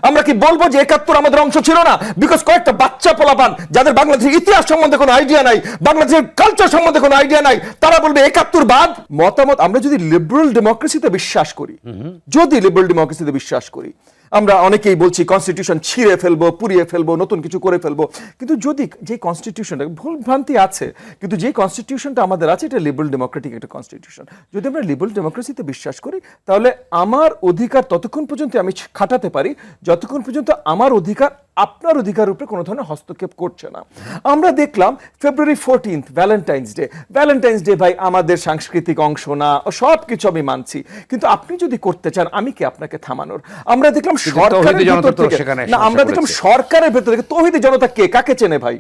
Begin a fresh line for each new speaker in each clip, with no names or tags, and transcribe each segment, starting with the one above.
আমরা কি বলবো যে ৭১ আমাদের অংশ ছিল না? বিকজ কয়েকটা বাচ্চা পোলাপান যাদের বাংলাদেশের ইতিহাস সম্বন্ধে কোনো আইডিয়া নাই, বাংলাদেশের কালচার সম্বন্ধে কোনো আইডিয়া নাই, তারা বলবে ৭১ বাদ। মতামত আমরা যদি লিবারেল ডেমোক্রেসিতে বিশ্বাস করি, আমরা অনেকেই বলছি কনস্টিটিউশন ছিঁড়ে ফেলবো, পুড়িয়ে ফেলবো, নতুন কিছু করে ফেলবো, কিন্তু যদি যে কনস্টিটিউশনটা ভুল ভ্রান্তি আছে, কিন্তু যে কনস্টিটিউশনটা আমাদের আছে এটা লিবারেল ডেমোক্রেটিক একটা কনস্টিটিউশন। যদি আমরা লিবারেল ডেমোক্রেসিতে বিশ্বাস করি, তাহলে আমার অধিকার ততক্ষণ পর্যন্ত আমি খাটাতে পারি যতক্ষণ পর্যন্ত আমার অধিকার আপনার অধিকার উপরে কোনো ধরনের হস্তক্ষেপ করছে না। আমরা দেখলাম ফেব্রুয়ারি 14 ভ্যালেন্টাইন্স ডে ভাই আমাদের সাংস্কৃতিক অংশ না, সব কিছু আমি মানছি, কিন্তু আপনি যদি করতে চান আমি কি আপনাকে থামানোর? আমরা দেখলাম সরকারের ভেতর থেকে তৌহিদি জনতা কে কাকে চেনে ভাই?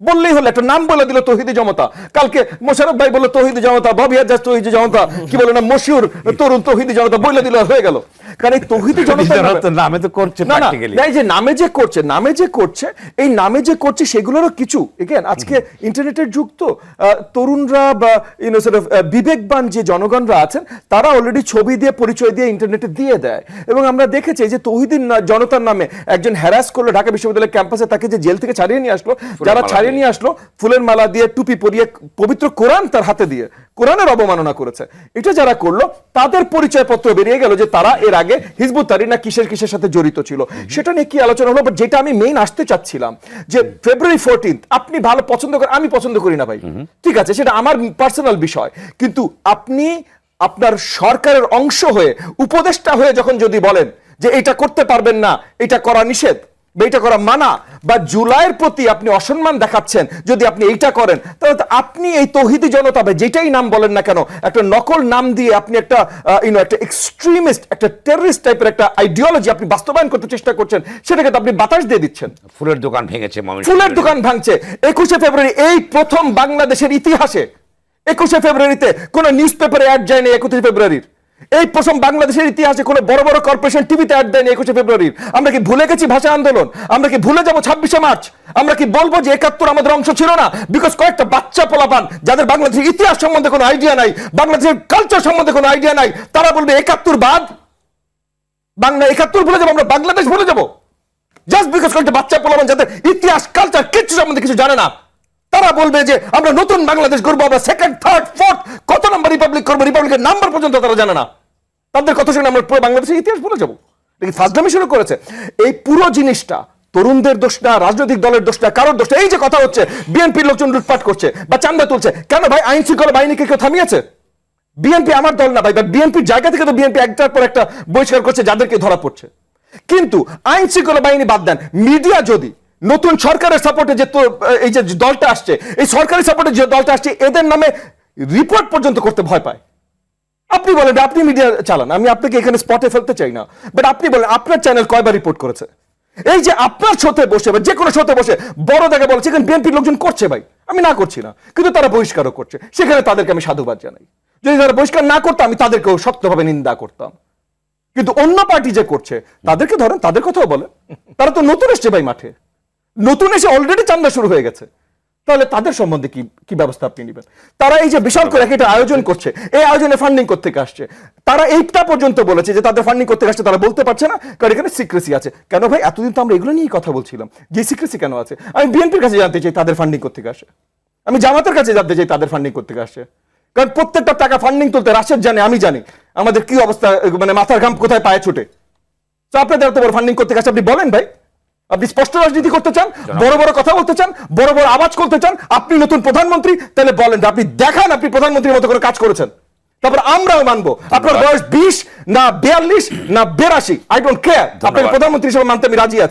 বললেই হলো, একটা নাম বলে দিল তৌহিদি জনতা। কালকে মোশাররফ ভাই বললো তৌহিদি জনতা, ববি আজাজ তৌহিদি জনতা, কি বলে না মশিউর তরুণ তৌহিদি জনতা বলে দিল, হয়ে গেল। কারণ এই তৌহিদি জনতা নামে তো করছে না, যে নামে যে করছে সেগুলোরও কিছু এগেন আজকে ইন্টারনেটের যুগ, তো তরুণরা বা বিবেকবান যে জনগণরা আছেন তারা অলরেডি ছবি দিয়ে পরিচয় দিয়ে ইন্টারনেটে দিয়ে দেয়। এবং আমরা দেখেছি যে তৌহিদি জনতার নামে একজন হ্যারাস করলো ঢাকা বিশ্ববিদ্যালয়ের ক্যাম্পাসে, তাকে যে জেল থেকে ছাড়িয়ে নিয়ে আসলো, যারা ছাড়িয়ে নিয়ে আসলো ফুলের মালা দিয়ে, টুপি পরিয়ে, পবিত্র কোরআন তার হাতে দিয়ে কোরআনের অবমাননা করেছে, এটা যারা করলো তাদের পরিচয় পত্র বেরিয়ে গেল যে তারা এর আগে হিজবুত তাহরির না কিসের সাথে জড়িত ছিল। সেটা নিয়ে কি আলোচনা হলো, বাট যেটা আমি মেইন আসতে চাচ্ছিলাম যে ফেব্রুয়ারি 14 আপনি ভালো পছন্দ করেন, আমি পছন্দ করি না ভাই, ঠিক আছে, সেটা আমার পার্সোনাল বিষয়, কিন্তু আপনি আপনার সরকারের অংশ হয়ে উপদেষ্টা হয়ে যখন যদি বলেন যে এটা করতে পারবেন না, এটা করা নিষেধ বা এটা করা মানা, বা জুলাইয়ের প্রতি আপনি অসম্মান দেখাচ্ছেন যদি আপনি এইটা করেন, তাহলে আপনি এই তৌহিদি জনতা বা যেটাই নাম বলেন না কেন, একটা নকল নাম দিয়ে আপনি একটা একটা এক্সট্রিমিস্ট, একটা টেররিস্ট টাইপের একটা আইডিওলজি আপনি বাস্তবায়ন করতে চেষ্টা করছেন, সেটাকে তো আপনি বাতাস দিয়ে দিচ্ছেন।
ফুলের দোকান ভেঙেছে,
ফুলের দোকান ভাঙছে 21শে ফেব্রুয়ারি, এই প্রথম বাংলাদেশের ইতিহাসে 21শে ফেব্রুয়ারিতে কোন নিউজ পেপারে অ্যাড যায়নি। 31শে ফেব্রুয়ারির এই প্রথম বাংলাদেশের ইতিহাসে কোনো বড় বড় কর্পোরেশন টিভিতে অ্যাড দেয়নি 21শে ফেব্রুয়ারির। আমরা কি ভুলে গেছি ভাষা আন্দোলন? আমরা কি ভুলে যাব 26শে মার্চ? আমরা কি বলবো যে ৭১ আমাদের অংশ ছিল না? বিকজ কয়েকটা বাচ্চা পোলাপান যাদের বাংলাদেশের ইতিহাস সম্বন্ধে কোনো আইডিয়া নাই, বাংলাদেশের কালচার সম্বন্ধে কোনো আইডিয়া নাই, তারা বলবে ৭১ বাদ, বাংলা ৭১ ভুলে যাবো, আমরা বাংলাদেশ ভুলে যাবো, জাস্ট বিকজ কয়েকটা বাচ্চা পোলাপান যাদের ইতিহাস কালচার কিছু সম্বন্ধে কিছু জানে না, তারা বলবে যে আমরা নতুন বাংলাদেশ করবো, আমরা সেকেন্ড, থার্ড, ফোর্থ কত নাম্বার রিপাবলিক করবো, রিপাবলিকের নাম্বার পর্যন্ত তারা জানে না। তাদের কথা শুনে আমরা পুরো বাংলাদেশের ইতিহাস ভুলে যাবো। ফাজলামি শুরু করেছে। এই পুরো জিনিসটা তরুণদের দোষ না, রাজনৈতিক দলের দোষ না, কারোর দোষ না। এই যে কথা হচ্ছে বিএনপির লোকজন লুটপাট করছে বা চান্দা তুলছে, কেন ভাই আইন শৃঙ্খলা বাহিনীকে কেউ থামিয়েছে? বিএনপি আমার দল না ভাই, বিএনপির জায়গা থেকে তো বিএনপি একটার পর একটা বহিষ্কার করছে যাদেরকে ধরা পড়ছে। কিন্তু আইন শৃঙ্খলা বাহিনী বাদ দেন, মিডিয়া যদি নতুন সরকারের সাপোর্টে যে এই যে দলটা আসছে, এই সরকারি সাপোর্টে যে দলটা আসছে, এদের নামে রিপোর্ট পর্যন্ত করতে ভয় পায়। আপনি বলেন আপনি মিডিয়া চালান, আমি আপনাকে এখানে স্পটে ফেলতে চাই না, বাট আপনি বলেন আপনার চ্যানেল কয়বার রিপোর্ট করেছে? এই যে আপনার শোতে বসে বা যে কোনো শোতে বসে বড় জায়গায় বলছে এখানে বিএনপির লোকজন করছে, ভাই আমি না করছি না, কিন্তু তারা বহিষ্কারও করছে, সেখানে তাদেরকে আমি সাধুবাদ জানাই। যদি তারা বহিষ্কার না করতাম আমি তাদেরকেও শক্তভাবে নিন্দা করতাম। কিন্তু অন্য পার্টি যে করছে তাদেরকে ধরেন, তাদের কথাও বলে, তারা তো নতুন এসছে ভাই, মাঠে নতুন এসে অলরেডি চান্দা শুরু হয়ে গেছে, তাহলে তাদের সম্বন্ধে কি ব্যবস্থা আপনি নেবেন? তারা এই যে বিশাল করে একটা আয়োজন করছে, এই আয়োজনে ফান্ডিং করতে আসছে, তারা এইটা পর্যন্ত বলেছে যে তাদের ফান্ডিং করতে আসছে, তারা বলতে পারছে না কারণ এখানে সিক্রেসি আছে। কেন ভাই? এতদিন তো আমরা এগুলো নিয়েই কথা বলছিলাম যে সিক্রেসি কেন আছে। আমি বিএনপির কাছে জানতে চাই তাদের ফান্ডিং করতে আসে, আমি জামাতের কাছে জানতে চাই তাদের ফান্ডিং করতে আসে, কারণ প্রত্যেকটা টাকা ফান্ডিং তুলতে রাশেদ জানে, আমি জানি আমাদের কি অবস্থা, মানে মাথার ঘাম কোথায় পায়ে ছুটে। তো আপনাদের এত বড় ফান্ডিং করতে আসে, আপনি বলেন ভাই, আপনি স্পষ্ট রাজনীতি করতে চান, বড় বড় কথা বলতে চান, বড় বড় আওয়াজ করতে চান, আপনি নতুন প্রধানমন্ত্রী, তাহলে বলেন আপনি দেখান আপনি প্রধানমন্ত্রীর মতো করে কাজ করেছেন, তারপর আমরাও মানবো। আপনার বয়স 20 না 42 না 82, আই ডোন্ট কেয়ার, আপনার প্রধানমন্ত্রী হিসেবে মানতে আমি রাজি আছি।